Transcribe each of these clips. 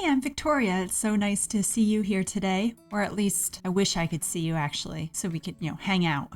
I'm Victoria. It's so nice to see you here today. Or at least I wish I could see you actually, so we could, hang out.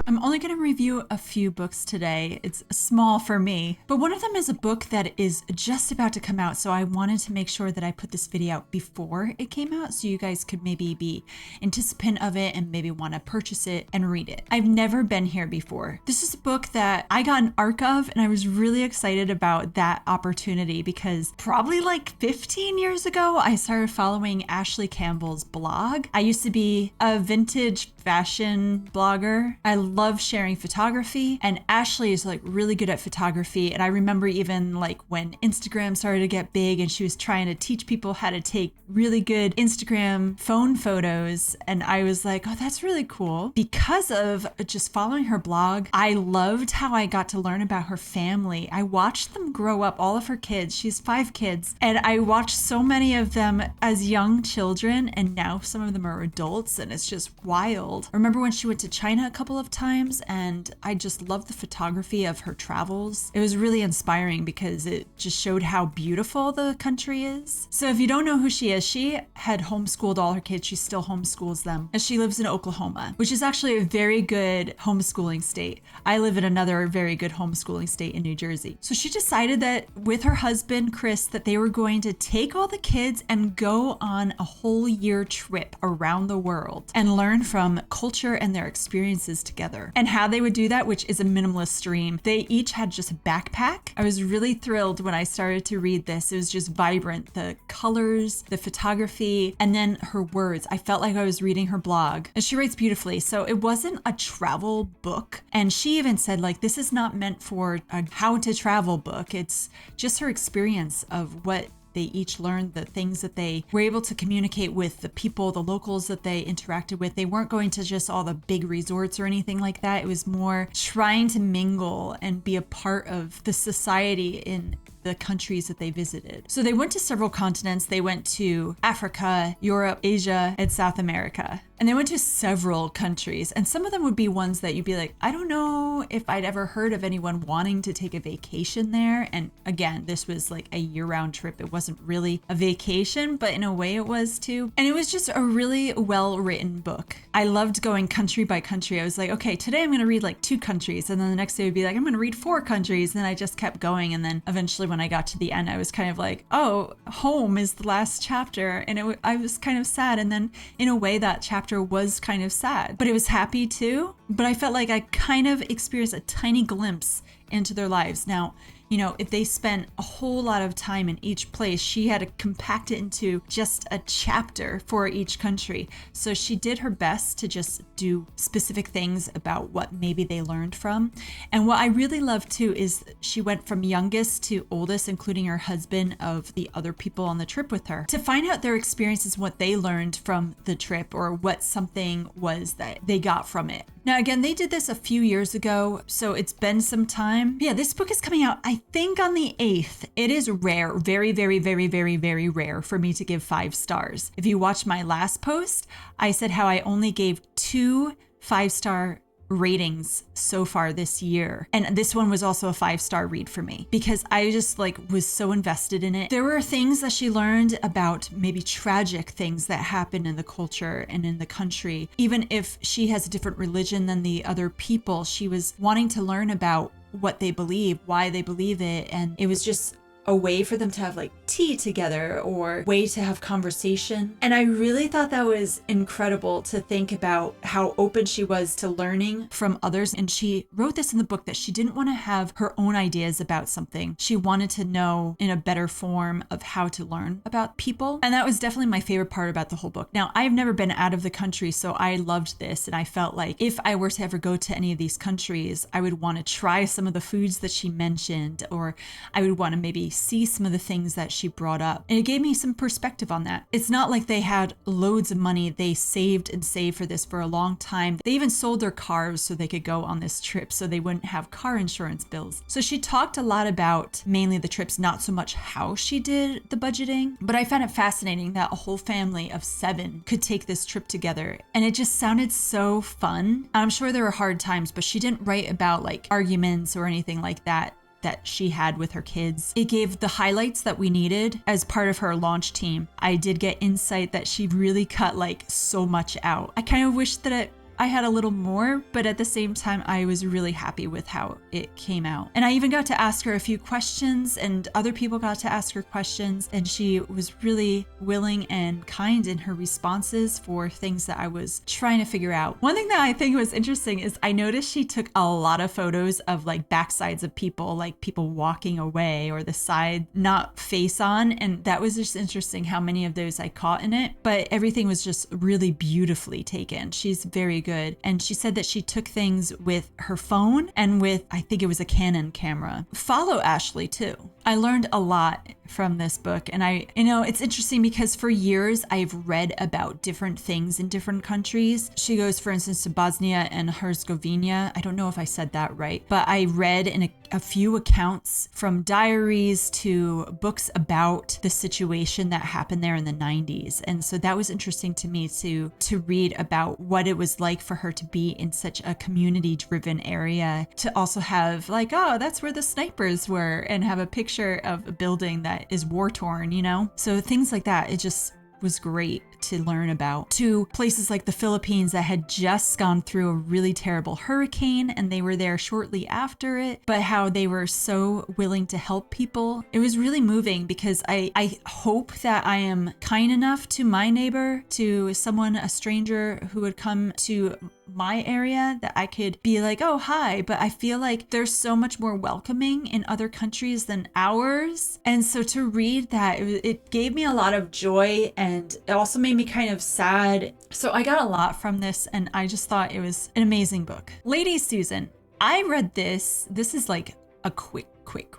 I'm only going to review a few books today. It's small for me, but one of them is a book that is just about to come out. So I wanted to make sure that I put this video out before it came out so you guys could maybe be anticipant of it and maybe want to purchase it and read it. I've never been here before. This is a book that I got an ARC of, and I was really excited about that opportunity because probably like 15 years ago, I started following Ashley Campbell's blog. I used to be a vintage fashion blogger. I love sharing photography, and Ashley is like really good at photography. And I remember even like when Instagram started to get big and she was trying to teach people how to take really good Instagram phone photos. And I was like, oh, that's really cool. Because of just following her blog, I loved how I got to learn about her family. I watched them grow up, all of her kids. She has 5 kids. And I watched so many of them as young children, and now some of them are adults, and it's just wild. I remember when she went to China a couple of times, and I just loved the photography of her travels. It was really inspiring because it just showed how beautiful the country is. So if you don't know who she is, she had homeschooled all her kids. She still homeschools them, and she lives in Oklahoma, which is actually a very good homeschooling state. I live in another very good homeschooling state in New Jersey. So she decided that with her husband, Chris, that they were going to take all the kids and go on a whole year trip around the world and learn from culture and their experiences together. And how they would do that, which is a minimalist dream. They each had just a backpack. I was really thrilled when I started to read this. It was just vibrant. The colors, the photography, and then her words. I felt like I was reading her blog. And she writes beautifully. So it wasn't a travel book. And she even said, like, this is not meant for a how to travel book. It's just her experience of what they each learned, the things that they were able to communicate with, the people, the locals that they interacted with. They weren't going to just all the big resorts or anything like that. It was more trying to mingle and be a part of the society in the countries that they visited. So they went to several continents. They went to Africa, Europe, Asia, and South America. And they went to several countries. And some of them would be ones that you'd be like, I don't know if I'd ever heard of anyone wanting to take a vacation there. And again, this was like a year-round trip. It wasn't really a vacation, but in a way it was too. And it was just a really well-written book. I loved going country by country. I was like, okay, today I'm going to read like 2 countries. And then the next day would be like, I'm going to read 4 countries. And then I just kept going. And then eventually when I got to the end, I was kind of like, oh, home is the last chapter. And I was kind of sad. And then in a way that chapter was kind of sad, but it was happy too. But I felt like I kind of experienced a tiny glimpse into their lives. Now, if they spent a whole lot of time in each place, she had to compact it into just a chapter for each country. So she did her best to just do specific things about what maybe they learned from. And what I really love too is she went from youngest to oldest, including her husband, of the other people on the trip with her, to find out their experiences, what they learned from the trip, or what something was that they got from it. Now, again, they did this a few years ago, so it's been some time. Yeah, this book is coming out, I think, on the 8th. It is rare, very, very, very, very, very rare for me to give 5 stars. If you watched my last post, I said how I only gave 2 5-star ratings so far this year. And this one was also a 5-star read for me because I just was so invested in it. There were things that she learned about, maybe tragic things that happen in the culture and in the country. Even if she has a different religion than the other people, she was wanting to learn about what they believe, why they believe it. And it was just a way for them to have tea together, or way to have conversation. And I really thought that was incredible to think about how open she was to learning from others. And she wrote this in the book that she didn't want to have her own ideas about something. She wanted to know in a better form of how to learn about people. And that was definitely my favorite part about the whole book. Now, I've never been out of the country, so I loved this. And I felt like if I were to ever go to any of these countries, I would want to try some of the foods that she mentioned, or I would want to maybe see some of the things that she brought up. And it gave me some perspective on that. It's not like they had loads of money. They saved and saved for this for a long time. They even sold their cars so they could go on this trip so they wouldn't have car insurance bills. So she talked a lot about mainly the trips, not so much how she did the budgeting, but I found it fascinating that a whole family of 7 could take this trip together. And it just sounded so fun. I'm sure there were hard times, but she didn't write about arguments or anything like that. that she had with her kids. It gave the highlights that we needed as part of her launch team. I did get insight that she really cut like so much out. I kind of wish that I had a little more, but at the same time, I was really happy with how it came out. And I even got to ask her a few questions, and other people got to ask her questions, and she was really willing and kind in her responses for things that I was trying to figure out. One thing that I think was interesting is I noticed she took a lot of photos of like backsides of people, like people walking away or the side not face on. And that was just interesting how many of those I caught in it, but everything was just really beautifully taken. She's very good. And she said that she took things with her phone and with, I think it was a Canon camera. Follow Ashley too. I learned a lot from this book. And it's interesting because for years I've read about different things in different countries. She goes, for instance, to Bosnia and Herzegovina. I don't know if I said that right, but I read in a few accounts from diaries to books about the situation that happened there in the 90s. And so that was interesting to me to read about what it was like for her to be in such a community-driven area, to also have like, oh, that's where the snipers were, and have a picture of a building that is war-torn, So things like that, it just was great to learn about. To places like the Philippines that had just gone through a really terrible hurricane, and they were there shortly after it, but how they were so willing to help people. It was really moving because I hope that I am kind enough to my neighbor, to someone, a stranger who would come to my area, that I could be like, oh, hi. But I feel like there's so much more welcoming in other countries than ours. And so to read that, it gave me a lot of joy, and it also made me kind of sad. So I got a lot from this, and I just thought it was an amazing book. Lady Susan, I read this. This is like a quick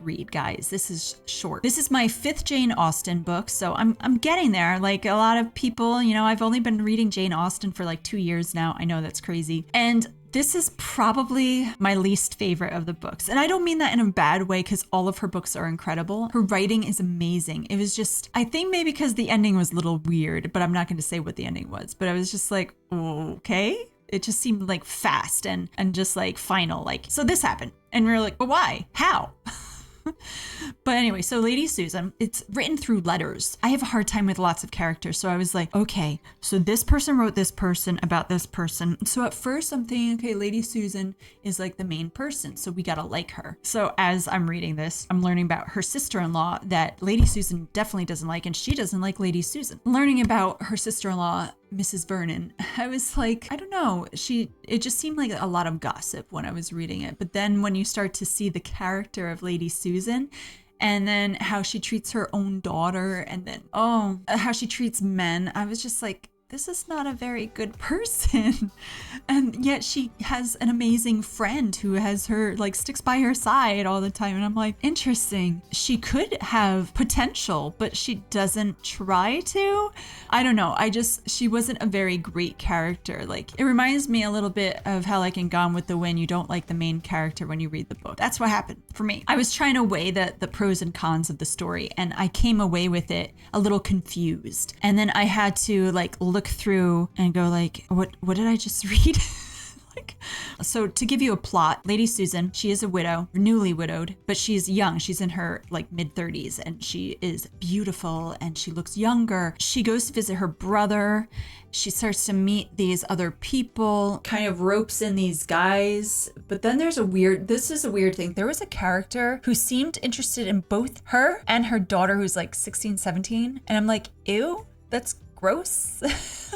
read, guys. This is short. This is my 5th Jane Austen book, so I'm getting there. Like a lot of people, I've only been reading Jane Austen for like 2 years now. I know that's crazy. And this is probably my least favorite of the books. And I don't mean that in a bad way, because all of her books are incredible. Her writing is amazing. It was just, I think maybe because the ending was a little weird, but I'm not going to say what the ending was. But I was just like, okay. It just seemed like fast and just like final, like, so this happened. And we were like, but why? How? But anyway, so Lady Susan, it's written through letters. I have a hard time with lots of characters. So I was like, okay, so this person wrote this person about this person. So at first I'm thinking, okay, Lady Susan is like the main person, so we gotta like her. So as I'm reading this, I'm learning about her sister-in-law that Lady Susan definitely doesn't like, and she doesn't like Lady Susan. Learning about her sister-in-law, Mrs. Vernon, I was like, I don't know. It just seemed like a lot of gossip when I was reading it. But then when you start to see the character of Lady Susan, and then how she treats her own daughter, and then, how she treats men, I was just like, this is not a very good person. And yet she has an amazing friend who has her, like, sticks by her side all the time. And I'm like, interesting. She could have potential, but she doesn't try to. I don't know. She wasn't a very great character. Like, it reminds me a little bit of how, like, in Gone with the Wind, you don't like the main character when you read the book. That's what happened for me. I was trying to weigh the pros and cons of the story, and I came away with it a little confused. And then I had to, like, look through and go like, what did I just read? So to give you a plot, Lady Susan, she is a widow, newly widowed, but she's young. She's in her like mid-30s, and she is beautiful and she looks younger. She goes to visit her brother. She starts to meet these other people, kind of ropes in these guys. But then this is a weird thing. There was a character who seemed interested in both her and her daughter, who's like 16, 17. And I'm like, ew, that's gross.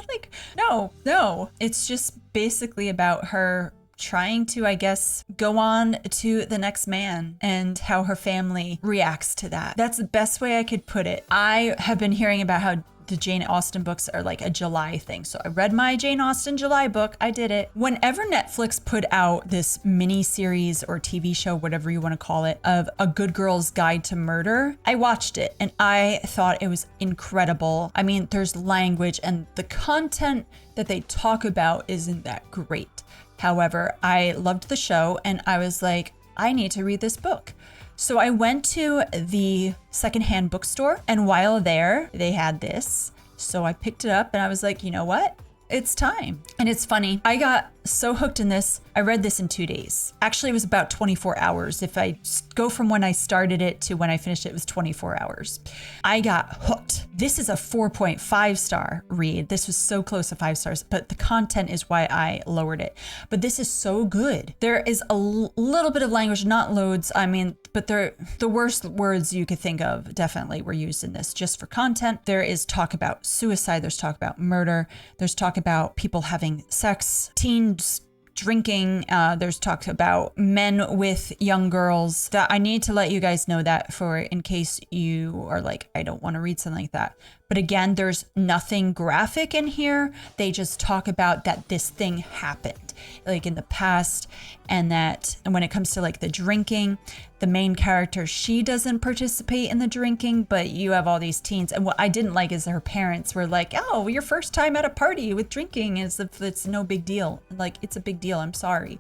Like, no. It's just basically about her trying to, I guess, go on to the next man and how her family reacts to that. That's the best way I could put it. I have been hearing about how the Jane Austen books are like a July thing. So I read my Jane Austen July book. I did it. Whenever Netflix put out this mini series or TV show, whatever you want to call it, of A Good Girl's Guide to Murder, I watched it and I thought it was incredible. I mean, there's language and the content that they talk about isn't that great. However, I loved the show and I was like, I need to read this book. So I went to the secondhand bookstore, and while there, they had this. So I picked it up and I was like, you know what? it's time. And it's funny. I got so hooked in this. I read this in 2 days. Actually, it was about 24 hours. If I go from when I started it to when I finished it, it was 24 hours. I got hooked. This is a 4.5 star read. This was so close to 5 stars, but the content is why I lowered it. But this is so good. There is a little bit of language, not loads. I mean, but the worst words you could think of definitely were used in this just for content. There is talk about suicide. There's talk about murder. There's talk about people having sex, teens drinking. There's talk about men with young girls. That I need to let you guys know that for in case you are like, I don't want to read something like that. But again, there's nothing graphic in here. They just talk about that this thing happened like in the past, and that and when it comes to like the drinking, the main character, she doesn't participate in the drinking, but you have all these teens. And what I didn't like is her parents were like, oh, your first time at a party with drinking is if it's no big deal. Like, it's a big deal. I'm sorry.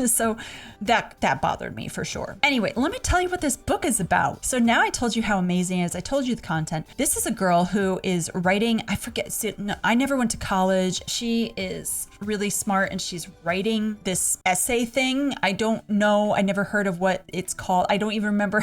So that bothered me for sure. Anyway, let me tell you what this book is about. So now I told you how amazing it is. I told you the content. This is a girl who is writing, I never went to college. She is really smart and she's writing this essay thing. I don't know. I never heard of what it's called. I don't even remember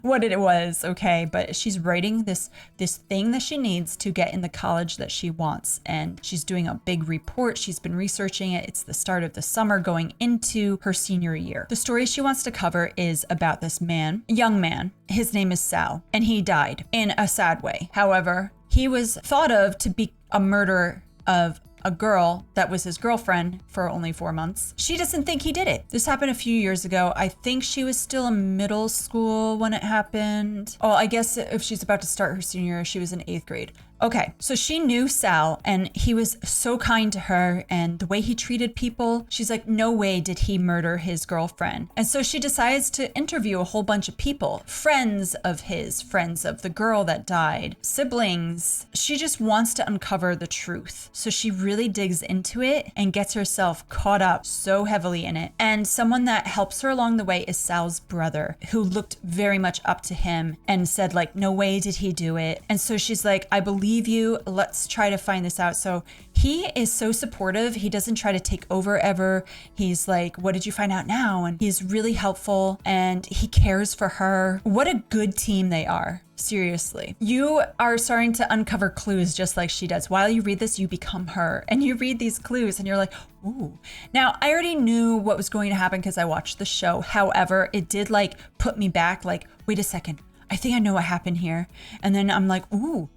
what it was. Okay. But she's writing this thing that she needs to get in the college that she wants. And she's doing a big report. She's been researching it. It's the start of the summer going into her senior year. The story she wants to cover is about this man, young man. His name is Sal, and he died in a sad way. However, he was thought of to be a murderer of a girl that was his girlfriend for only 4 months. She doesn't think he did it. This happened a few years ago. I think she was still in middle school when it happened. Oh, I guess if she's about to start her senior year, she was in 8th grade. Okay, so she knew Sal and he was so kind to her, and the way he treated people, she's like, no way did he murder his girlfriend. And so she decides to interview a whole bunch of people, friends of his, friends of the girl that died, siblings. She just wants to uncover the truth. So she really digs into it and gets herself caught up so heavily in it. And someone that helps her along the way is Sal's brother, who looked very much up to him and said like, no way did he do it. And so she's like, I believe you. Let's try to find this out. So he is so supportive. He doesn't try to take over ever. He's like, what did you find out now? And he's really helpful and he cares for her. What a good team they are. Seriously. You are starting to uncover clues just like she does. While you read this, you become her and you read these clues and you're like, ooh. Now, I already knew what was going to happen because I watched the show. However, it did like put me back like, wait a second. I think I know what happened here. And then I'm like, ooh,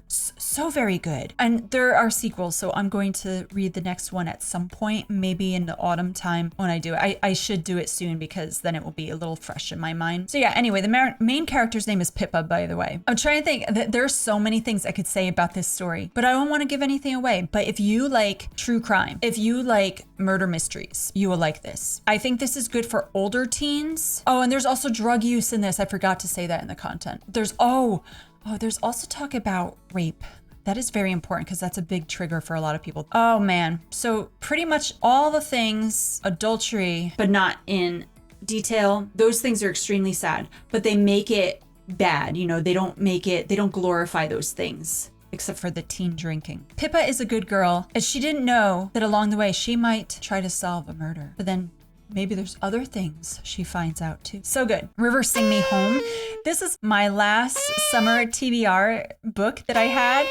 so very good. And there are sequels, so I'm going to read the next one at some point, maybe in the autumn time when I do it. I should do it soon because then it will be a little fresh in my mind. So yeah, anyway, the main character's name is Pippa, by the way. I'm trying to think that there's so many things I could say about this story, but I don't want to give anything away. But if you like true crime, if you like murder mysteries, you will like this. I think this is good for older teens. Oh, and there's also drug use in this. I forgot to say that in the content. There's also talk about rape. That is very important because that's a big trigger for a lot of people. Oh man. So pretty much all the things, adultery, but not in detail. Those things are extremely sad, but they make it bad. You know, they don't glorify those things. Except for the teen drinking. Pippa is a good girl, and she didn't know that along the way she might try to solve a murder. But then maybe there's other things she finds out too. So good. River Sing Me Home. This is my last summer TBR book that I had.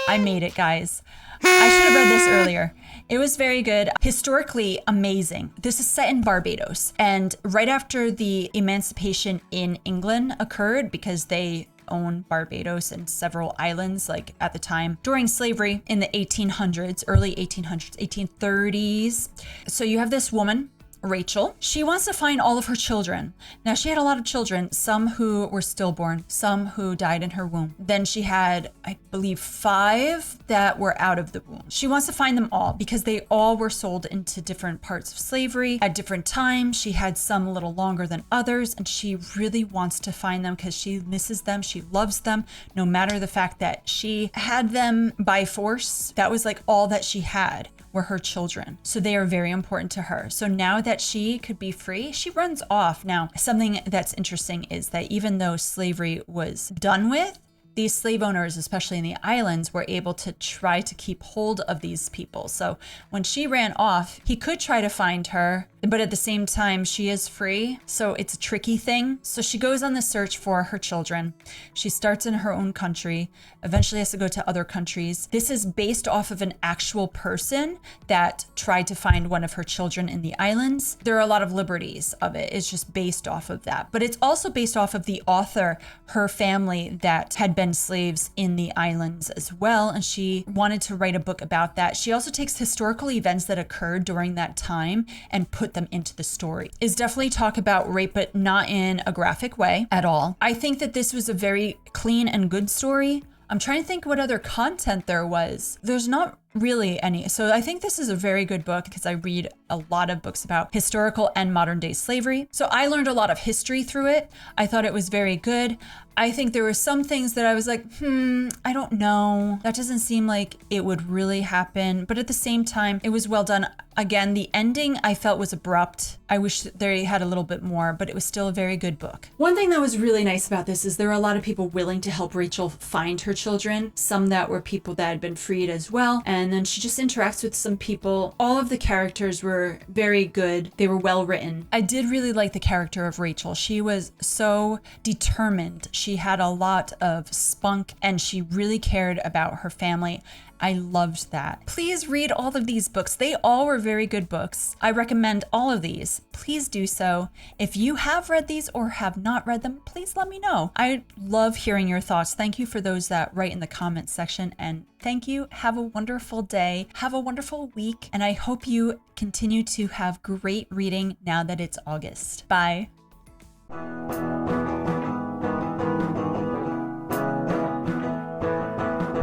I made it, guys. I should have read this earlier. It was very good. Historically amazing. This is set in Barbados. And right after the emancipation in England occurred, because they own Barbados and several islands like at the time during slavery in the 1800s, early 1800s, 1830s. So you have this woman, Rachel. She wants to find all of her children. Now she had a lot of children, some who were stillborn, some who died in her womb. Then she had, I believe, 5 that were out of the womb. She wants to find them all because they all were sold into different parts of slavery at different times. She had some a little longer than others, and she really wants to find them because she misses them. She loves them, no matter the fact that she had them by force. That was like all that she had were her children. So they are very important to her. So now that she could be free, she runs off. Now, something that's interesting is that even though slavery was done with, these slave owners, especially in the islands, were able to try to keep hold of these people. So when she ran off, he could try to find her, but at the same time, she is free. So it's a tricky thing. So she goes on the search for her children. She starts in her own country, eventually has to go to other countries. This is based off of an actual person that tried to find one of her children in the islands. There are a lot of liberties of it. It's just based off of that. But it's also based off of the author, her family that had been slaves in the islands as well. And she wanted to write a book about that. She also takes historical events that occurred during that time and put them into the story. Is definitely talk about rape, but not in a graphic way at all. I think that this was a very clean and good story. I'm trying to think what other content there was. There's not really any. So I think this is a very good book because I read a lot of books about historical and modern day slavery. So I learned a lot of history through it. I thought it was very good. I think there were some things that I was like, I don't know. That doesn't seem like it would really happen. But at the same time, it was well done. Again, the ending I felt was abrupt. I wish they had a little bit more, but it was still a very good book. One thing that was really nice about this is there were a lot of people willing to help Rachel find her children. Some that were people that had been freed as well. And then she just interacts with some people. All of the characters were very good. They were well written. I did really like the character of Rachel. She was so determined. She had a lot of spunk and she really cared about her family. I loved that. Please read all of these books. They all were very good books. I recommend all of these. Please do so. If you have read these or have not read them, please let me know. I love hearing your thoughts. Thank you for those that write in the comments section, and thank you. Have a wonderful day. Have a wonderful week, and I hope you continue to have great reading now that it's August. Bye.